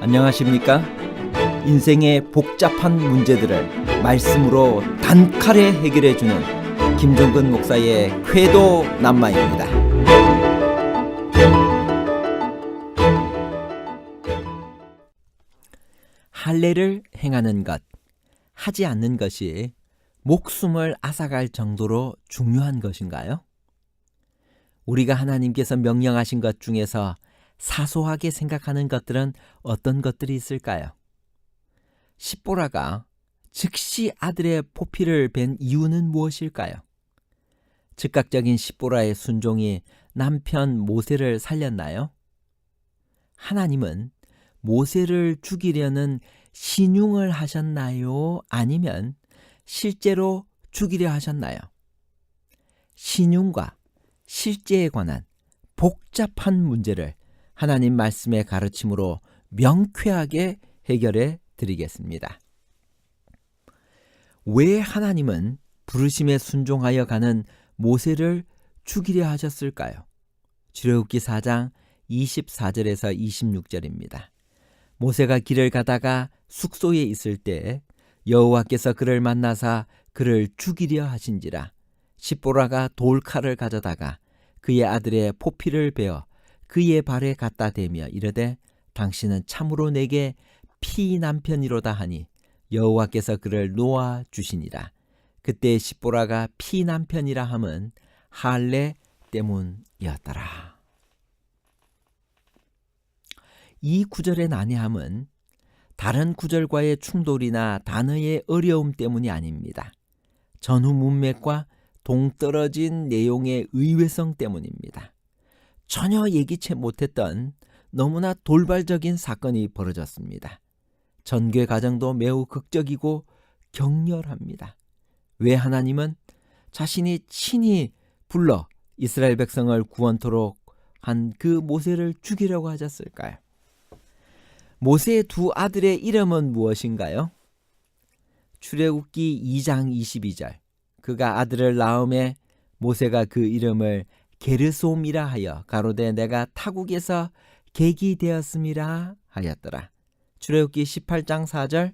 안녕하십니까? 인생의 복잡한 문제들을 말씀으로 단칼에 해결해주는 김종근 목사의 쾌도 남마입니다. 할례를 행하는 것, 하지 않는 것이 목숨을 앗아갈 정도로 중요한 것인가요? 우리가 하나님께서 명령하신 것 중에서 사소하게 생각하는 것들은 어떤 것들이 있을까요? 십보라가 즉시 아들의 포피를 벤 이유는 무엇일까요? 즉각적인 십보라의 순종이 남편 모세를 살렸나요? 하나님은 모세를 죽이려는 신용을 하셨나요? 아니면 실제로 죽이려 하셨나요? 신용과 실제에 관한 복잡한 문제를 하나님 말씀의 가르침으로 명쾌하게 해결해 드리겠습니다. 왜 하나님은 부르심에 순종하여 가는 모세를 죽이려 하셨을까요? 출애굽기 4장 24절에서 26절입니다. 모세가 길을 가다가 숙소에 있을 때 여호와께서 그를 만나사 그를 죽이려 하신지라. 십보라가 돌칼을 가져다가 그의 아들의 포피를 베어 그의 발에 갖다 대며 이르되 당신은 참으로 내게 피 남편이로다 하니 여호와께서 그를 놓아 주시니라. 그때 십보라가 피 남편이라 함은 할례 때문이었더라. 이 구절의 난해함은 다른 구절과의 충돌이나 단어의 어려움 때문이 아닙니다. 전후 문맥과 동떨어진 내용의 의외성 때문입니다. 전혀 예기치 못했던 너무나 돌발적인 사건이 벌어졌습니다. 전개 과정도 매우 극적이고 격렬합니다. 왜 하나님은 자신이 친히 불러 이스라엘 백성을 구원토록 한 그 모세를 죽이려고 하셨을까요? 모세의 두 아들의 이름은 무엇인가요? 출애굽기 2장 22절 그가 아들을 낳음에 모세가 그 이름을 게르솜이라 하여 가로되 내가 타국에서 객이 되었음이라 하였더라. 출애굽기 18장 4절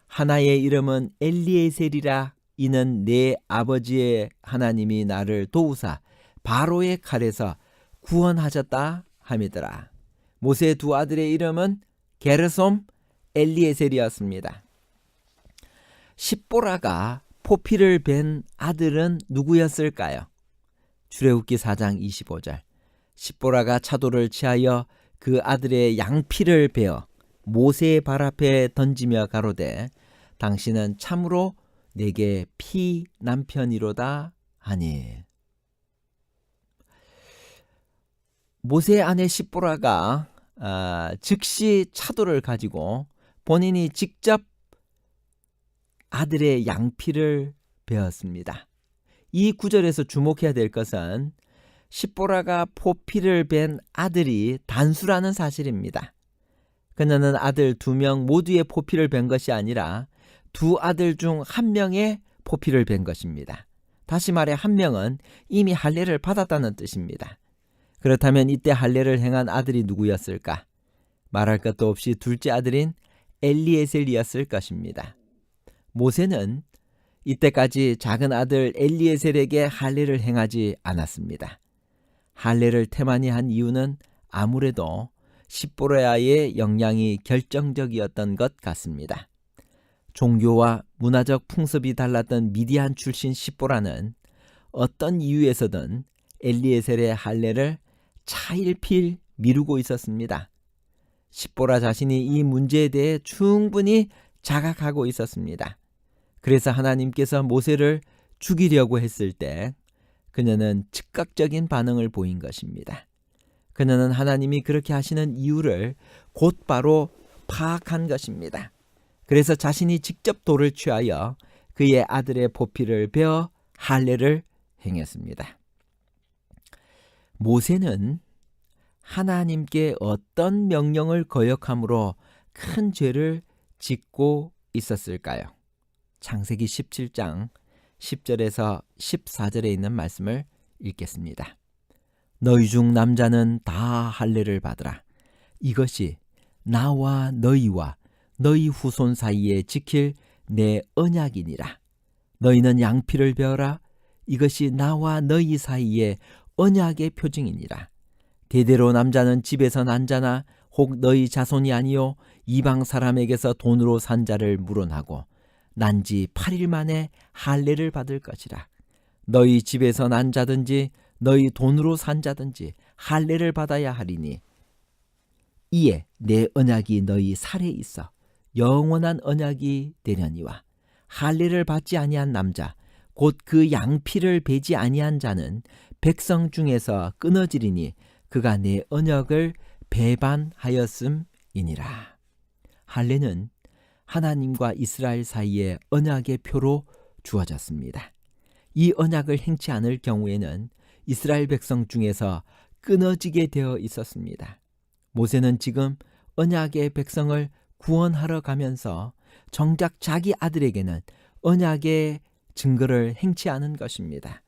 하나의 이름은 엘리에셀이라 이는 내 아버지의 하나님이 나를 도우사 바로의 칼에서 구원하셨다 함이더라. 모세의 두 아들의 이름은 게르솜, 엘리에셀이었습니다. 십보라가 포피를 벤 아들은 누구였을까요? 출애굽기 4장 25절 십보라가 차도를 취하여 그 아들의 양피를 베어 모세의 발 앞에 던지며 가로되 당신은 참으로 내게 피 남편이로다 하니. 모세의 아내 십보라가 즉시 차도를 가지고 본인이 직접 아들의 양피를 베었습니다. 이 구절에서 주목해야 될 것은 십보라가 포피를 벤 아들이 단수라는 사실입니다. 그녀는 아들 2명 모두의 포피를 벤 것이 아니라 두 아들 중 한 명의 포피를 벤 것입니다. 다시 말해 한 명은 이미 할례를 받았다는 뜻입니다. 그렇다면 이때 할례를 행한 아들이 누구였을까? 말할 것도 없이 둘째 아들인 엘리에셀이었을 것입니다. 모세는 이때까지 작은 아들 엘리에셀에게 할례를 행하지 않았습니다. 할례를 태만히 한 이유는 아무래도 십보라의 영향이 결정적이었던 것 같습니다. 종교와 문화적 풍습이 달랐던 미디안 출신 십보라는 어떤 이유에서든 엘리에셀의 할례를 차일피일 미루고 있었습니다. 십보라 자신이 이 문제에 대해 충분히 자각하고 있었습니다. 그래서 하나님께서 모세를 죽이려고 했을 때 그녀는 즉각적인 반응을 보인 것입니다. 그녀는 하나님이 그렇게 하시는 이유를 곧바로 파악한 것입니다. 그래서 자신이 직접 돌을 취하여 그의 아들의 포피를 베어 할례를 행했습니다. 모세는 하나님께 어떤 명령을 거역함으로 큰 죄를 짓고 있었을까요? 창세기 17장 10절에서 14절에 있는 말씀을 읽겠습니다. 너희 중 남자는 다 할례를 받으라. 이것이 나와 너희와 너희 후손 사이에 지킬 내 언약이니라. 너희는 양피를 베어라. 이것이 나와 너희 사이의 언약의 표징이니라. 대대로 남자는 집에서 난 자나 혹 너희 자손이 아니요 이방 사람에게서 돈으로 산 자를 물어나고 난 지 8일 만에 할례를 받을 것이라. 너희 집에서 난 자든지 너희 돈으로 산 자든지 할례를 받아야 하리니 이에 내 언약이 너희 살에 있어 영원한 언약이 되려니와 할례를 받지 아니한 남자 곧 그 양피를 베지 아니한 자는 백성 중에서 끊어지리니 그가 내 언약을 배반하였음이니라. 할례는 하나님과 이스라엘 사이의 언약의 표로 주어졌습니다. 이 언약을 행치 않을 경우에는 이스라엘 백성 중에서 끊어지게 되어 있었습니다. 모세는 지금 언약의 백성을 구원하러 가면서 정작 자기 아들에게는 언약의 증거를 행치 않은 것입니다.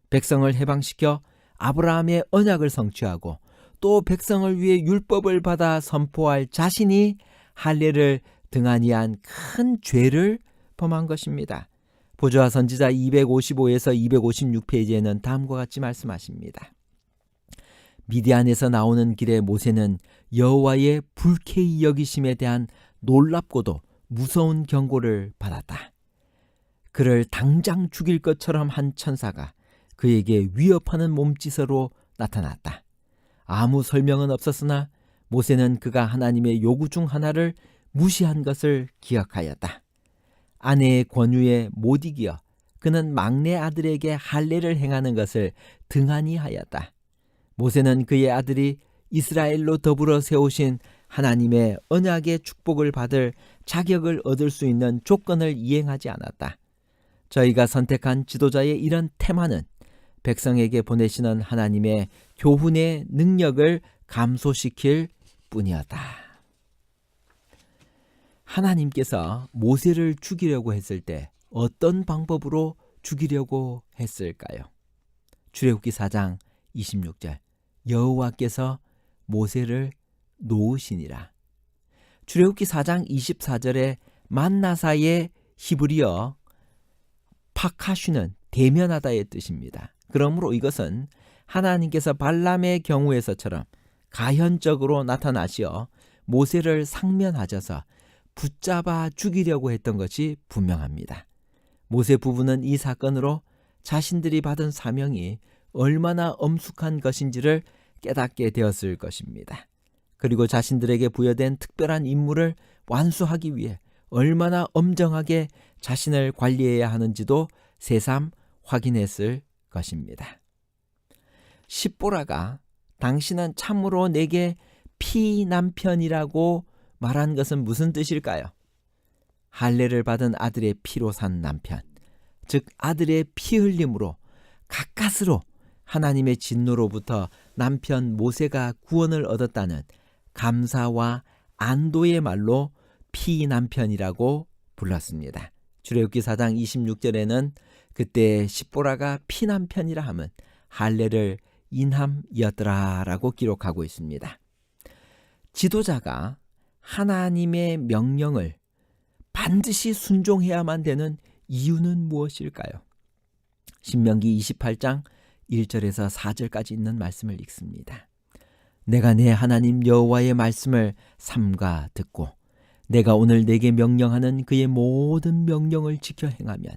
백성을 해방시켜 아브라함의 언약을 성취하고 또 백성을 위해 율법을 받아 선포할 자신이 할례를 등한히 한 큰 죄를 범한 것입니다. 보조와 선지자 255에서 256페이지에는 다음과 같이 말씀하십니다. 미디안에서 나오는 길에 모세는 여호와의 불쾌히 여기심에 대한 놀랍고도 무서운 경고를 받았다. 그를 당장 죽일 것처럼 한 천사가 그에게 위협하는 몸짓으로 나타났다. 아무 설명은 없었으나 모세는 그가 하나님의 요구 중 하나를 무시한 것을 기억하였다. 아내의 권유에 못 이겨 그는 막내 아들에게 할례를 행하는 것을 등한히 하였다. 모세는 그의 아들이 이스라엘로 더불어 세우신 하나님의 언약의 축복을 받을 자격을 얻을 수 있는 조건을 이행하지 않았다. 저희가 선택한 지도자의 이런 태만은 백성에게 보내시는 하나님의 교훈의 능력을 감소시킬 뿐이었다. 하나님께서 모세를 죽이려고 했을 때 어떤 방법으로 죽이려고 했을까요? 출애굽기 4장 26절 여호와께서 모세를 놓으시니라. 출애굽기 4장 24절에 만나사의 히브리어 파카슈는 대면하다의 뜻입니다. 그러므로 이것은 하나님께서 발람의 경우에서처럼 가현적으로 나타나시어 모세를 상면하셔서 붙잡아 죽이려고 했던 것이 분명합니다. 모세 부부는 이 사건으로 자신들이 받은 사명이 얼마나 엄숙한 것인지를 깨닫게 되었을 것입니다. 그리고 자신들에게 부여된 특별한 임무를 완수하기 위해 얼마나 엄정하게 자신을 관리해야 하는지도 새삼 확인했을 것입니다. 십보라가 당신은 참으로 내게 피남편이라고 말한 것은 무슨 뜻일까요? 할례를 받은 아들의 피로 산 남편, 즉 아들의 피 흘림으로 가까스로 하나님의 진노로부터 남편 모세가 구원을 얻었다는 감사와 안도의 말로 피남편이라고 불렀습니다. 출애굽기 4장 26절에는 그때 십보라가 피남편이라 함은 할례를 인함이었더라라고 기록하고 있습니다. 지도자가 하나님의 명령을 반드시 순종해야만 되는 이유는 무엇일까요? 신명기 28장 1절에서 4절까지 있는 말씀을 읽습니다. 내가 내 하나님 여호와의 말씀을 삼가 듣고 내가 오늘 내게 명령하는 그의 모든 명령을 지켜 행하면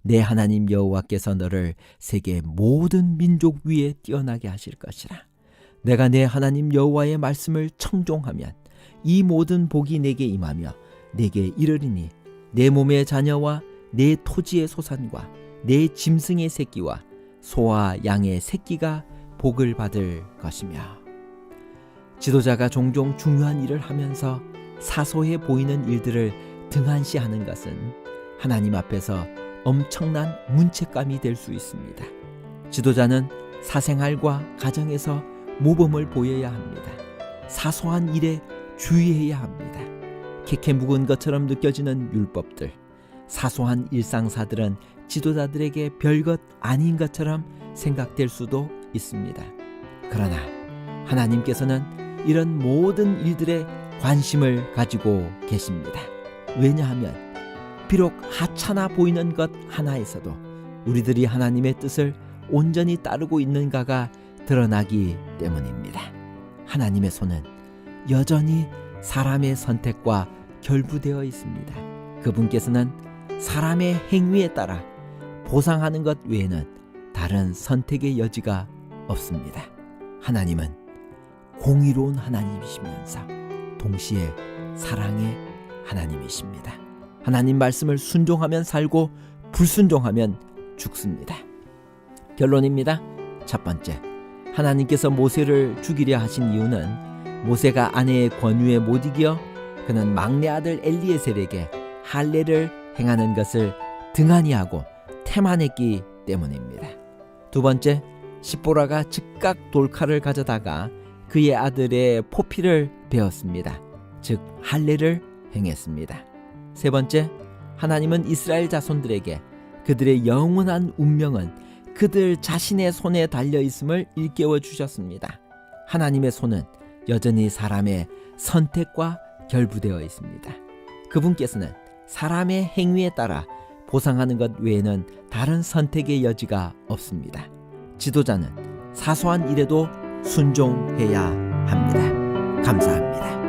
내 하나님 여호와께서 너를 세계 모든 민족 위에 뛰어나게 하실 것이라. 내가 내 하나님 여호와의 말씀을 청종하면 이 모든 복이 내게 임하며 내게 이르리니 내 몸의 자녀와 내 토지의 소산과 내 짐승의 새끼와 소와 양의 새끼가 복을 받을 것이며. 지도자가 종종 중요한 일을 하면서 사소해 보이는 일들을 등한시하는 것은 하나님 앞에서 엄청난 문책감이 될 수 있습니다. 지도자는 사생활과 가정에서 모범을 보여야 합니다. 사소한 일에 주의해야 합니다. 캐캐 묵은 것처럼 느껴지는 율법들, 사소한 일상사들은 지도자들에게 별것 아닌 것처럼 생각될 수도 있습니다. 그러나 하나님께서는 이런 모든 일들에 관심을 가지고 계십니다. 왜냐하면 비록 하찮아 보이는 것 하나에서도 우리들이 하나님의 뜻을 온전히 따르고 있는가가 드러나기 때문입니다. 하나님의 손은 여전히 사람의 선택과 결부되어 있습니다. 그분께서는 사람의 행위에 따라 보상하는 것 외에는 다른 선택의 여지가 없습니다. 하나님은 공의로운 하나님이시면서 동시에 사랑의 하나님이십니다. 하나님 말씀을 순종하면 살고 불순종하면 죽습니다. 결론입니다. 첫 번째, 하나님께서 모세를 죽이려 하신 이유는 모세가 아내의 권유에 못 이겨 그는 막내 아들 엘리에셀에게 할례를 행하는 것을 등한히 하고 태만했기 때문입니다. 두 번째, 십보라가 즉각 돌칼을 가져다가 그의 아들의 포피를 베었습니다. 즉 할례를 행했습니다. 세 번째, 하나님은 이스라엘 자손들에게 그들의 영원한 운명은 그들 자신의 손에 달려 있음을 일깨워 주셨습니다. 하나님의 손은 여전히 사람의 선택과 결부되어 있습니다. 그분께서는 사람의 행위에 따라 보상하는 것 외에는 다른 선택의 여지가 없습니다. 지도자는 사소한 일에도 순종해야 합니다. 감사합니다.